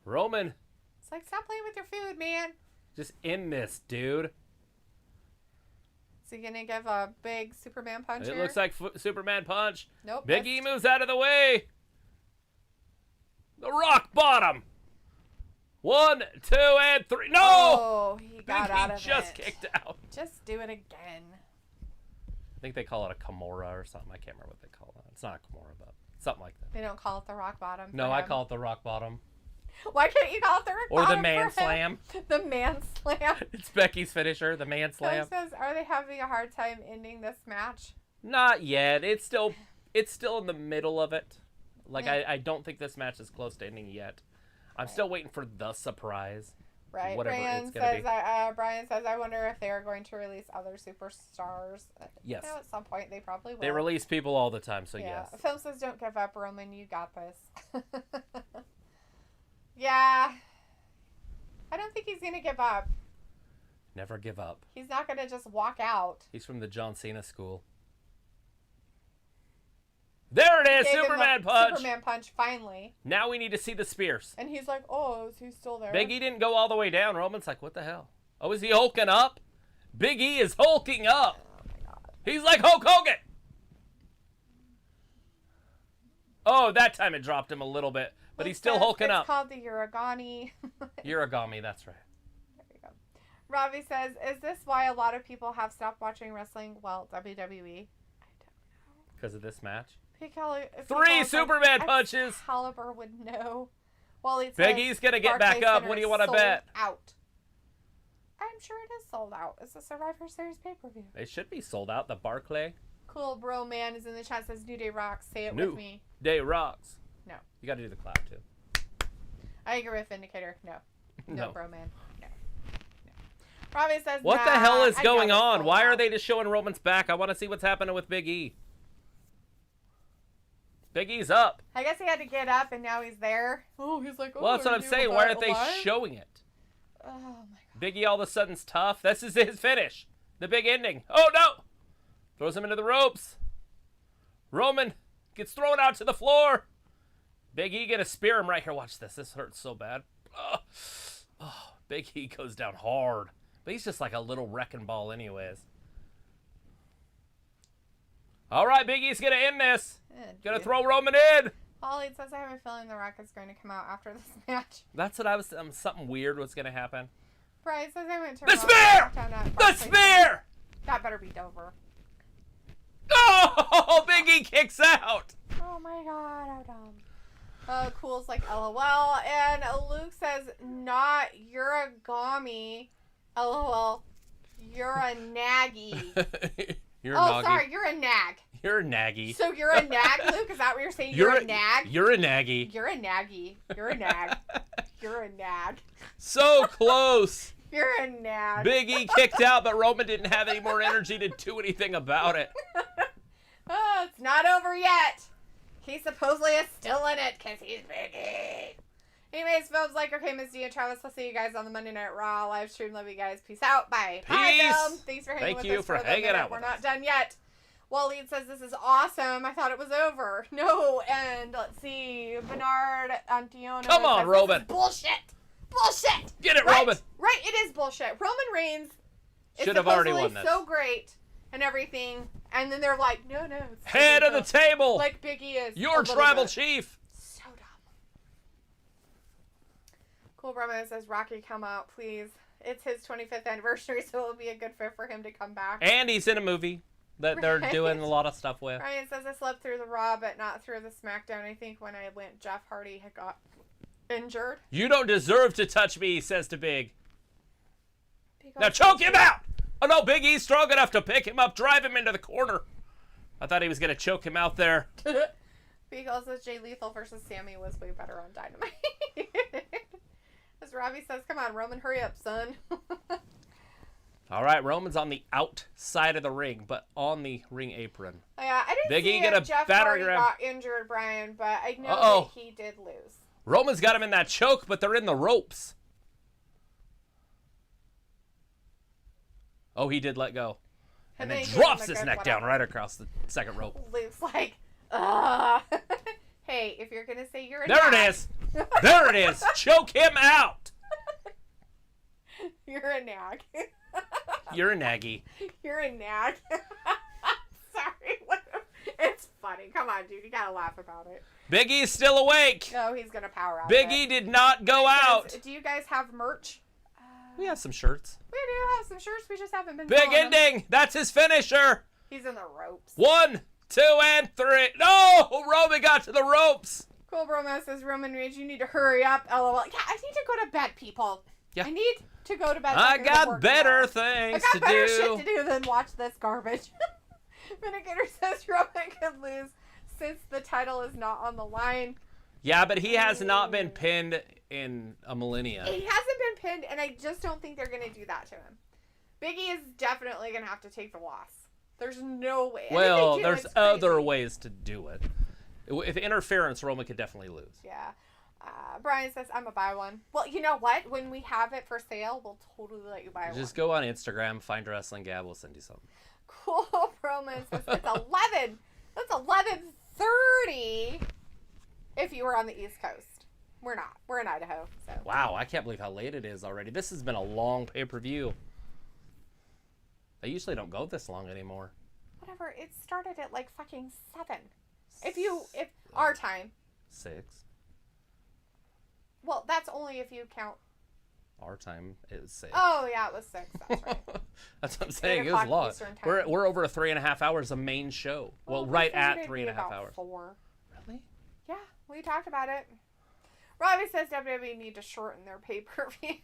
Speaker 1: Roman.
Speaker 2: It's like, stop playing with your food, man.
Speaker 1: Just in this, dude.
Speaker 2: Is he gonna give a big Superman punch
Speaker 1: It
Speaker 2: here?
Speaker 1: looks like Superman punch.
Speaker 2: Nope.
Speaker 1: Big E moves out of the way. The rock bottom. 1, 2, and 3. No!
Speaker 2: Oh, he got
Speaker 1: Big
Speaker 2: out
Speaker 1: E
Speaker 2: of
Speaker 1: just
Speaker 2: it.
Speaker 1: kicked out.
Speaker 2: Just do it again.
Speaker 1: I think they call it a Kimura or something. I can't remember what they call it. It's not a Kimura, but something like that.
Speaker 2: They don't call it the rock bottom.
Speaker 1: No, I call it the rock bottom.
Speaker 2: Why can't you call it the rock
Speaker 1: Or
Speaker 2: bottom?
Speaker 1: the man
Speaker 2: for him?
Speaker 1: slam.
Speaker 2: The man slam.
Speaker 1: It's Becky's finisher, the man slam.
Speaker 2: Says, are they having a hard time ending this match?
Speaker 1: Not yet. It's still in the middle of it. Like,
Speaker 2: Yeah.
Speaker 1: I don't think this match is close to ending yet. I'm still waiting for the surprise.
Speaker 2: Right.
Speaker 1: Whatever
Speaker 2: Brian
Speaker 1: it's gonna
Speaker 2: says,
Speaker 1: be.
Speaker 2: Brian says, I wonder if they are going to release other superstars.
Speaker 1: Yes.
Speaker 2: At some point, they probably will.
Speaker 1: They release people all the time, so
Speaker 2: Yeah.
Speaker 1: yes.
Speaker 2: Phil says, don't give up, Roman. You got this. Yeah. I don't think he's going to give up.
Speaker 1: Never give up.
Speaker 2: He's not going to just walk out.
Speaker 1: He's from the John Cena school. There it is,
Speaker 2: Gave him
Speaker 1: Superman
Speaker 2: the
Speaker 1: punch.
Speaker 2: Superman punch, finally.
Speaker 1: Now we need to see the spears.
Speaker 2: And he's like, oh, is he still there?
Speaker 1: Big E didn't go all the way down. Roman's like, what the hell? Oh, is he hulking up? Big E is hulking up.
Speaker 2: Oh, my God.
Speaker 1: He's like Hulk Hogan. Oh, that time it dropped him a little bit, but he's still hulking up.
Speaker 2: It's called the Uragani.
Speaker 1: Uragami, that's right.
Speaker 2: There you go. Robbie says, is this why a lot of people have stopped watching wrestling? Well, WWE. I don't know.
Speaker 1: Because of this match?
Speaker 2: Three
Speaker 1: Superman punches.
Speaker 2: Caliber would know. Well, it's
Speaker 1: Big E's going to get back up. What do you want to bet?
Speaker 2: Out. I'm sure it is sold out. It's a Survivor Series pay-per-view.
Speaker 1: They should be sold out. The Barclay.
Speaker 2: Cool Bro Man is in the chat, says New Day rocks. Say it
Speaker 1: New
Speaker 2: with me.
Speaker 1: Day rocks.
Speaker 2: No.
Speaker 1: You got to do the clap, too.
Speaker 2: I agree with Vindicator. No.
Speaker 1: No.
Speaker 2: Bro Man. No. Robbie says,
Speaker 1: What the hell is
Speaker 2: I
Speaker 1: going
Speaker 2: got it
Speaker 1: on?
Speaker 2: sold
Speaker 1: Why are
Speaker 2: out.
Speaker 1: they just showing Roman's back? I want to see what's happening with Big E. Big E's up.
Speaker 2: I guess he had to get up and now he's there. Oh, he's like, oh,
Speaker 1: Well, that's what I'm saying. Why aren't they
Speaker 2: alive?
Speaker 1: showing it?
Speaker 2: Oh, my God.
Speaker 1: Big E all of a sudden's tough. This is his finish. The big ending. Oh, no. Throws him into the ropes. Roman gets thrown out to the floor. Big E gonna spear him right here. Watch this. This hurts so bad. Oh, Big E goes down hard. But he's just like a little wrecking ball anyways. All right, Big E's gonna end this. Gonna throw Roman in.
Speaker 2: Holly says, I have a feeling The Rock is going to come out after this match.
Speaker 1: That's what I was. Something weird was gonna happen.
Speaker 2: Brian says, I went to
Speaker 1: The
Speaker 2: Raw
Speaker 1: spear!
Speaker 2: SmackDown at
Speaker 1: The
Speaker 2: Barclays.
Speaker 1: spear!
Speaker 2: That better be Dover.
Speaker 1: Oh, Big E kicks out.
Speaker 2: Oh my God, how dumb. Cool's like, LOL. And Luke says, not Uragami. LOL. You're a naggy.
Speaker 1: You're a
Speaker 2: Oh,
Speaker 1: noggy.
Speaker 2: sorry, you're a nag.
Speaker 1: You're a naggy.
Speaker 2: So you're a nag, Luke? Is that what you're saying? You're a nag?
Speaker 1: You're a naggy.
Speaker 2: You're a naggy. You're a nag. You're a nag.
Speaker 1: So close.
Speaker 2: You're a nag.
Speaker 1: Big E kicked out, but Roman didn't have any more energy to do anything about it.
Speaker 2: Oh, it's not over yet. He supposedly is still in it because he's Big E. Anyways, Phil's like, okay, Miss D and Travis, I'll see you guys on the Monday Night Raw live stream. Love you guys. Peace out. Bye.
Speaker 1: Peace.
Speaker 2: Bye, Phil. Thanks for hanging with us.
Speaker 1: Thank you for hanging out with us.
Speaker 2: We're not done yet. Waleed says, this is awesome. I thought it was over. No, and let's see. Bernard Antiono.
Speaker 1: Come on,
Speaker 2: says,
Speaker 1: Roman.
Speaker 2: Bullshit. Bullshit.
Speaker 1: Get it,
Speaker 2: right?
Speaker 1: Roman.
Speaker 2: Right, it is bullshit. Roman Reigns
Speaker 1: should have already won
Speaker 2: this.
Speaker 1: this.
Speaker 2: So great and everything. And then they're like, no. It's
Speaker 1: head of the table.
Speaker 2: Like Big E is.
Speaker 1: Your tribal chief.
Speaker 2: So dumb. Cool Brahma says, Rocky, come out, please. It's his 25th anniversary, so it'll be a good fit for him to come back.
Speaker 1: And he's in a movie that they're doing a lot of stuff with.
Speaker 2: Ryan says, I slept through the Raw, but not through the SmackDown. I think when I went, Jeff Hardy had got injured.
Speaker 1: You don't deserve to touch me, he says to Big. Now choke him out! Oh no, Big E's strong enough to pick him up, drive him into the corner. I thought he was going to choke him out there.
Speaker 2: Big also says Jay Lethal versus Sammy was way better on Dynamite. As Robbie says, come on, Roman, hurry up, son.
Speaker 1: All right, Roman's on the outside of the ring, but on the ring apron.
Speaker 2: Yeah, I didn't
Speaker 1: Big
Speaker 2: see
Speaker 1: E get a
Speaker 2: Jeff
Speaker 1: battering
Speaker 2: Hardy
Speaker 1: ram.
Speaker 2: got injured, Brian, but I know that he did lose.
Speaker 1: Roman's got him in that choke, but they're in the ropes. Oh, he did let go. And then drops his neck down right across the second rope.
Speaker 2: Luke's like, hey, if you're going to say you're a
Speaker 1: There
Speaker 2: nag.
Speaker 1: it is. There it is. Choke him out.
Speaker 2: You're a nag.
Speaker 1: You're a naggy.
Speaker 2: You're a nag. Sorry. It's funny. Come on, dude. You got to laugh about it.
Speaker 1: Big E's still awake.
Speaker 2: No, he's going to power out.
Speaker 1: Big E did not go out.
Speaker 2: Do you guys have merch?
Speaker 1: We have some shirts.
Speaker 2: We do have some shirts. We just haven't been
Speaker 1: Big ending. That's his finisher.
Speaker 2: He's in the ropes.
Speaker 1: 1, 2, and 3. No! Roman got to the ropes.
Speaker 2: Cool Bromo says, Roman Reigns, you need to hurry up. LOL. Yeah, I need to go to bed, people.
Speaker 1: Yeah.
Speaker 2: I need to go to bed.
Speaker 1: I got better things to do.
Speaker 2: I got better shit to do than watch this garbage. Mitigator says Roman could lose since the title is not on the line.
Speaker 1: Yeah, but he has not been pinned in a millennia.
Speaker 2: He hasn't been pinned, and I just don't think they're going to do that to him. Big E is definitely going to have to take the loss. There's no way.
Speaker 1: Well, there's other ways to do it. If interference, Roman could definitely lose.
Speaker 2: Yeah. Brian says, I'm going to buy one. Well, you know what? When we have it for sale, we'll totally let you buy one.
Speaker 1: Just go on Instagram, find Wrestling Gab, we'll send you something.
Speaker 2: Cool. Roman says, it's 11. That's 11:30 if you were on the East Coast. We're not. We're in Idaho. So.
Speaker 1: Wow, I can't believe how late it is already. This has been a long pay-per-view. I usually don't go this long anymore.
Speaker 2: Whatever. It started at like fucking 7. If our time.
Speaker 1: 6.
Speaker 2: Well, that's only if you count.
Speaker 1: Our time is 6.
Speaker 2: Oh yeah, it was 6. That's right.
Speaker 1: That's what I'm saying. It was a lot. We're over 3.5 hours of main show. Well, right at 3.5 hours.
Speaker 2: 4.
Speaker 1: Really?
Speaker 2: Yeah, we talked about it. Robbie says WWE need to shorten their pay-per-views.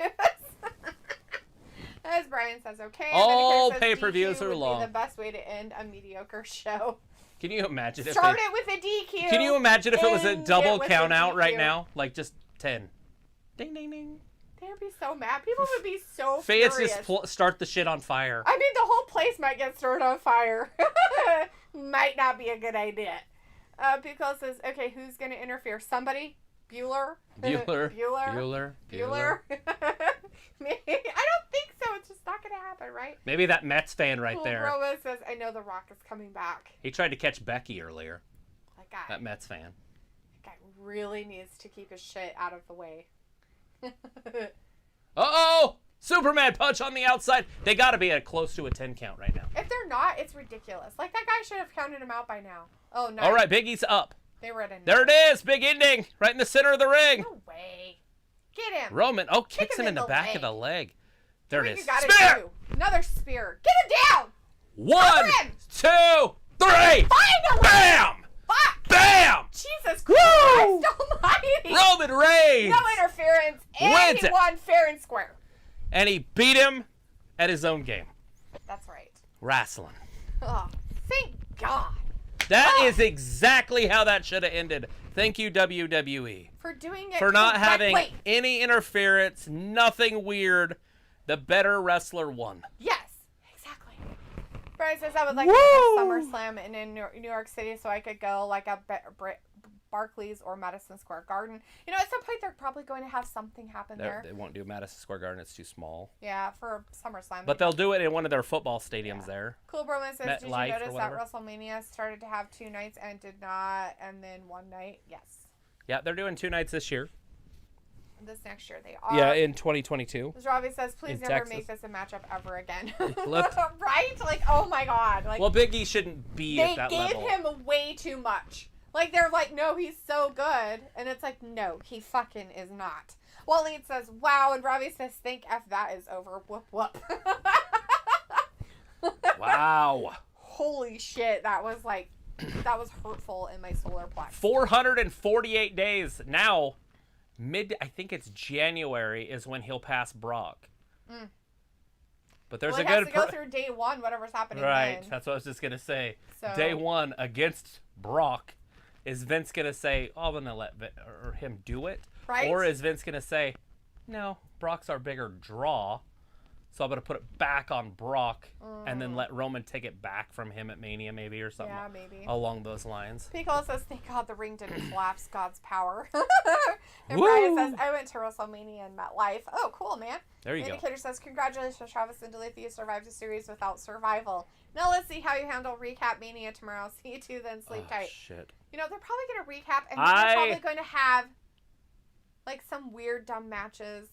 Speaker 2: As Brian says, okay.
Speaker 1: All pay-per-views are long.
Speaker 2: Be the best way to end a mediocre show.
Speaker 1: Can you imagine
Speaker 2: Start it with a DQ.
Speaker 1: Can you imagine if it was a double count out right now? Like just 10. Ding, ding, ding.
Speaker 2: They'd be so mad. People would be so
Speaker 1: furious.
Speaker 2: Fans
Speaker 1: just start the shit on fire.
Speaker 2: I mean, the whole place might get started on fire. Might not be a good idea. Pico says, okay, who's going to interfere? Somebody? Bueller?
Speaker 1: Bueller.
Speaker 2: I don't think so. It's just not going to happen, right?
Speaker 1: Maybe that Mets fan right there.
Speaker 2: Roma says, I know The Rock is coming back.
Speaker 1: He tried to catch Becky earlier.
Speaker 2: That
Speaker 1: Mets fan.
Speaker 2: That guy really needs to keep his shit out of the way.
Speaker 1: Uh-oh! Superman punch on the outside. They got to be at close to a 10 count right now.
Speaker 2: If they're not, it's ridiculous. Like, that guy should have counted him out by now. Oh, no.
Speaker 1: All right, Big E's up.
Speaker 2: They were at a
Speaker 1: There it is. Big ending. Right in the center of the ring.
Speaker 2: No way. Get him.
Speaker 1: Roman. Oh, kicks him in the back of the leg. There it is.
Speaker 2: Spear. Another spear. Get him down.
Speaker 1: 1, 2, 3.
Speaker 2: Finally.
Speaker 1: Bam.
Speaker 2: Fuck.
Speaker 1: Bam.
Speaker 2: Jesus Christ almighty.
Speaker 1: Roman Reigns.
Speaker 2: No interference. And he won fair and square.
Speaker 1: And he beat him at his own game.
Speaker 2: That's right.
Speaker 1: Wrestling.
Speaker 2: Oh, thank God.
Speaker 1: That is exactly how that should have ended. Thank you, WWE.
Speaker 2: For doing it
Speaker 1: for not having
Speaker 2: correctly.
Speaker 1: any interference, nothing weird. The better wrestler won.
Speaker 2: Yes, exactly. Brian says I would like to have SummerSlam in New York City so I could go like a Barclays or Madison Square Garden. You know, at some point they're probably going to have something happen there.
Speaker 1: They won't do Madison Square Garden. It's too small.
Speaker 2: Yeah, for SummerSlam.
Speaker 1: But they'll do it in one of their football stadiums there.
Speaker 2: Cool Broman says, did you notice that WrestleMania started to have 2 nights and did not, and then 1 night? Yes.
Speaker 1: Yeah, they're doing 2 nights this year.
Speaker 2: This next year they are.
Speaker 1: Yeah, in 2022.
Speaker 2: Robbie says, please never
Speaker 1: Texas.
Speaker 2: make this a matchup ever again.
Speaker 1: Look.
Speaker 2: Right? Like, oh my God. Like,
Speaker 1: well, Big E shouldn't be at that level.
Speaker 2: They gave him way too much. Like, they're like, no, he's so good. And it's like, no, he fucking is not. Waleed says, wow. And Robbie says, think F that is over. Whoop, whoop.
Speaker 1: Wow.
Speaker 2: Holy shit. That was like, that was hurtful in my solar plex.
Speaker 1: 448 days. Now, I think it's January is when he'll pass Brock. Mm. But there's a good...
Speaker 2: He has to go through day 1, whatever's happening
Speaker 1: right,
Speaker 2: then.
Speaker 1: That's what I was just going to say.
Speaker 2: So,
Speaker 1: day 1 against Brock. Is Vince going to say, oh, I'm going to let him do it?
Speaker 2: Right?
Speaker 1: Or is Vince going to say, no, Brock's our bigger draw, so I'm going to put it back on Brock and then let Roman take it back from him at Mania maybe or something along those lines.
Speaker 2: Pico says, thank God the ring didn't collapse. God's power. And Brian says, I went to WrestleMania and MetLife. Oh, cool, man.
Speaker 1: There you
Speaker 2: go.
Speaker 1: Indicator
Speaker 2: says, congratulations, Travis and Delethea survived a series without survival. Now let's see how you handle Recap Mania tomorrow. See you too then. Sleep tight.
Speaker 1: Shit.
Speaker 2: You know, they're probably going to recap and they're probably going to have like some weird dumb matches.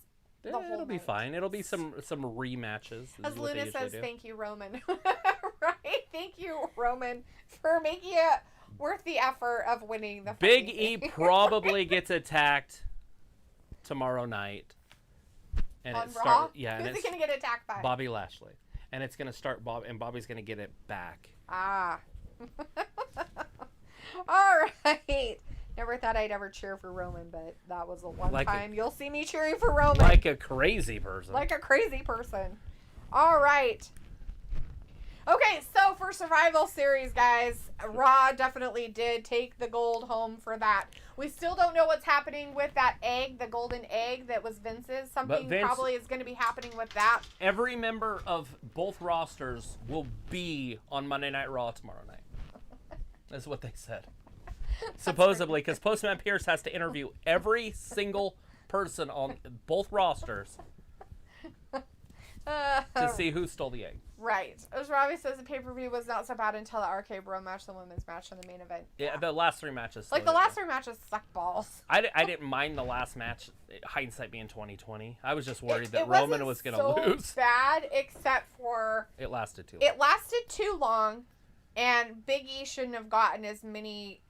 Speaker 1: It'll be fine. It'll be some rematches.
Speaker 2: As Luna says, thank you, Roman. Right? Thank you, Roman, for making it worth the effort of winning the
Speaker 1: Big E probably gets attacked tomorrow night. And
Speaker 2: on Raw?
Speaker 1: Yeah.
Speaker 2: Who's he going to get attacked by?
Speaker 1: Bobby Lashley. And it's going to start and Bobby's going to get it back.
Speaker 2: Ah. All right. Never thought I'd ever cheer for Roman, but that was the one time you'll see me cheering for Roman.
Speaker 1: Like a crazy person.
Speaker 2: Like a crazy person. All right. Okay, so for Survival Series, guys, Raw definitely did take the gold home for that. We still don't know what's happening with that egg, the golden egg that was Vince's. Something probably is going to be happening with that.
Speaker 1: Every member of both rosters will be on Monday Night Raw tomorrow night. That's what they said. Supposedly, because Postman Pierce has to interview every single person on both rosters to see who stole the egg.
Speaker 2: Right. As Robbie says, the pay-per-view was not so bad until the RK Bro match, the women's match, and the main event.
Speaker 1: Yeah, the last 3 matches.
Speaker 2: Like, the last 3 matches sucked balls.
Speaker 1: I didn't mind the last match, hindsight being 2020. I was just worried that Roman was going to lose.
Speaker 2: Bad, except for...
Speaker 1: It lasted too long.
Speaker 2: It lasted too long, and Big E shouldn't have gotten as many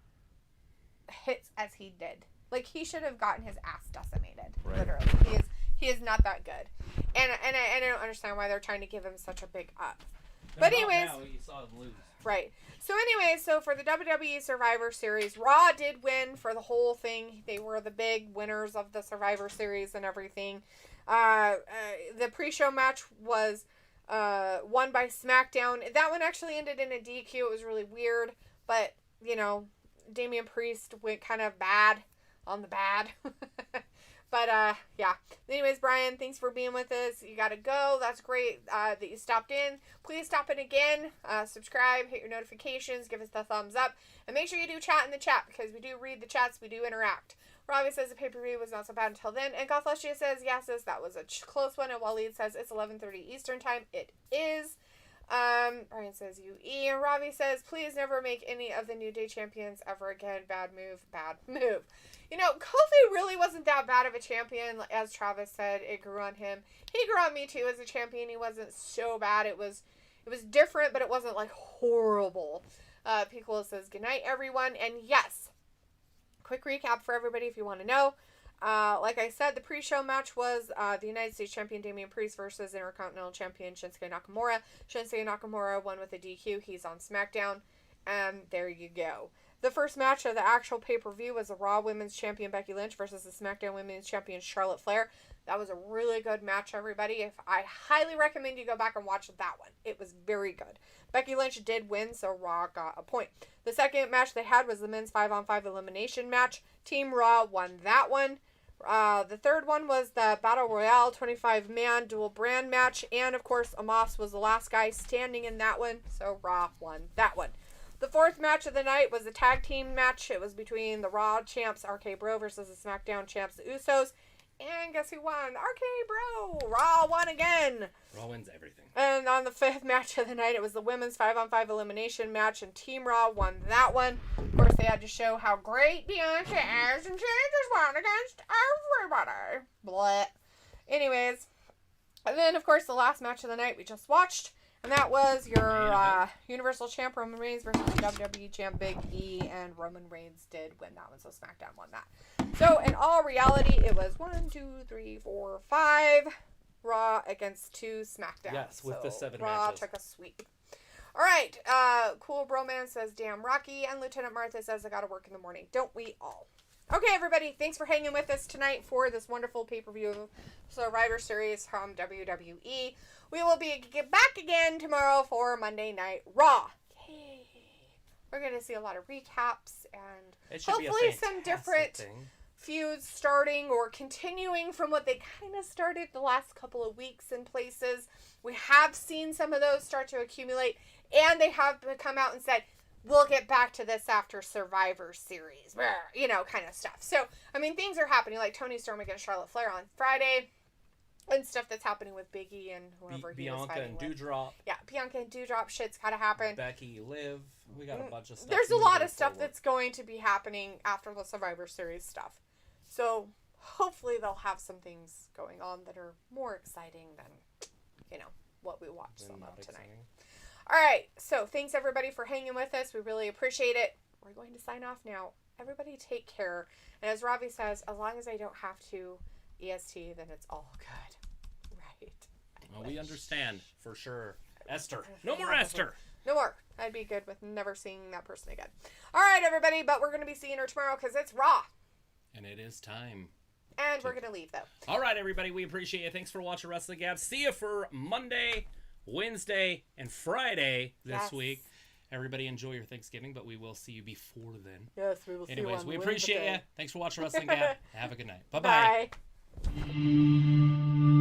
Speaker 2: hits as he did. Like, he should have gotten his ass decimated. Right. Literally. He is not that good. And I don't understand why they're trying to give him such a big up. But anyways,
Speaker 1: now, you saw him lose.
Speaker 2: Right. So anyways, so for the WWE Survivor Series, Raw did win for the whole thing. They were the big winners of the Survivor Series and everything. The pre-show match was won by SmackDown. That one actually ended in a DQ. It was really weird, but you know, Damian Priest went kind of bad on the bad. But, yeah. Anyways, Brian, thanks for being with us. You gotta go. That's great that you stopped in. Please stop in again. Subscribe, hit your notifications, give us the thumbs up. And make sure you do chat in the chat, because we do read the chats, we do interact. Robbie says the pay-per-view was not so bad until then. And Gothlesia says, yes, that was a close one. And Waleed says it's 11:30 Eastern time. It is. Brian says UE. And Robbie says, please never make any of the New Day champions ever again. Bad move. Bad move. You know, Kofi really wasn't that bad of a champion. As Travis said, it grew on him. He grew on me too as a champion. He wasn't so bad. It was different, but it wasn't like horrible. Piccolo says, good night, everyone. And yes, quick recap for everybody if you want to know. Like I said, the pre-show match was the United States Champion Damian Priest versus Intercontinental Champion Shinsuke Nakamura. Shinsuke Nakamura won with a DQ. He's on SmackDown. There you go. The first match of the actual pay-per-view was the Raw Women's Champion Becky Lynch versus the SmackDown Women's Champion Charlotte Flair. That was a really good match, everybody. I highly recommend you go back and watch that one. It was very good. Becky Lynch did win, so Raw got a point. The second match they had was the men's 5-on-5 elimination match. Team Raw won that one. The third one was the Battle Royale 25-man dual brand match. And, of course, Omos was the last guy standing in that one, so Raw won that one. The fourth match of the night was a tag team match. It was between the Raw champs, RK Bro, versus the SmackDown champs, the Usos. And guess who won? RK Bro! Raw won again!
Speaker 1: Raw wins everything.
Speaker 2: And on the fifth match of the night, it was the women's 5-on-5 elimination match, and Team Raw won that one. Of course, they had to show how great Bianca is, and she just won against everybody. Blah. Anyways, and then, of course, the last match of the night we just watched, and that was your Universal Champ Roman Reigns versus the WWE Champ Big E, and Roman Reigns did win that one, so SmackDown won that. So, in all reality, it was 1, 2, 3, 4, 5 Raw against 2 SmackDown.
Speaker 1: Yes, with the 7
Speaker 2: Raw
Speaker 1: matches.
Speaker 2: took a sweep. All right, Cool Bromance says, damn Rocky, and Lieutenant Martha says, I gotta work in the morning. Don't we all? Okay, everybody, thanks for hanging with us tonight for this wonderful pay-per-view of Survivor Series from WWE. We will be back again tomorrow for Monday Night Raw. Yay! We're going to see a lot of recaps and hopefully some different feuds starting or continuing from what they kind of started the last couple of weeks in places. We have seen some of those start to accumulate, and they have come out and said, we'll get back to this after Survivor Series, you know, kind of stuff. So, I mean, things are happening, like Toni Storm against Charlotte Flair on Friday, and stuff that's happening with Big E and whoever he was fighting with.
Speaker 1: Bianca and Doudrop.
Speaker 2: Yeah, Bianca and Doudrop shit's gotta happen.
Speaker 1: Becky, Liv. We got a bunch of stuff.
Speaker 2: There's a lot of stuff that's going to be happening after the Survivor Series stuff. So, hopefully they'll have some things going on that are more exciting than, you know, what we watched some of tonight. All right, so thanks everybody for hanging with us. We really appreciate it. We're going to sign off now. Everybody take care. And as Ravi says, as long as I don't have to EST, then it's all good. Right.
Speaker 1: Well, we understand, for sure. Esther. No more Esther.
Speaker 2: No more. I'd be good with never seeing that person again. All right, everybody, but we're going to be seeing her tomorrow because it's Raw.
Speaker 1: And it is time.
Speaker 2: And we're going to leave, though.
Speaker 1: All right, everybody, we appreciate you. Thanks for watching Wrestling Gab. See you for Monday, Wednesday, and Friday this week. Everybody enjoy your Thanksgiving, but we will see you before then.
Speaker 2: Yes, we will see you on
Speaker 1: Anyways, we appreciate you. Thanks for watching Wrestling Gab. Have a good night. Bye-bye.
Speaker 2: Bye.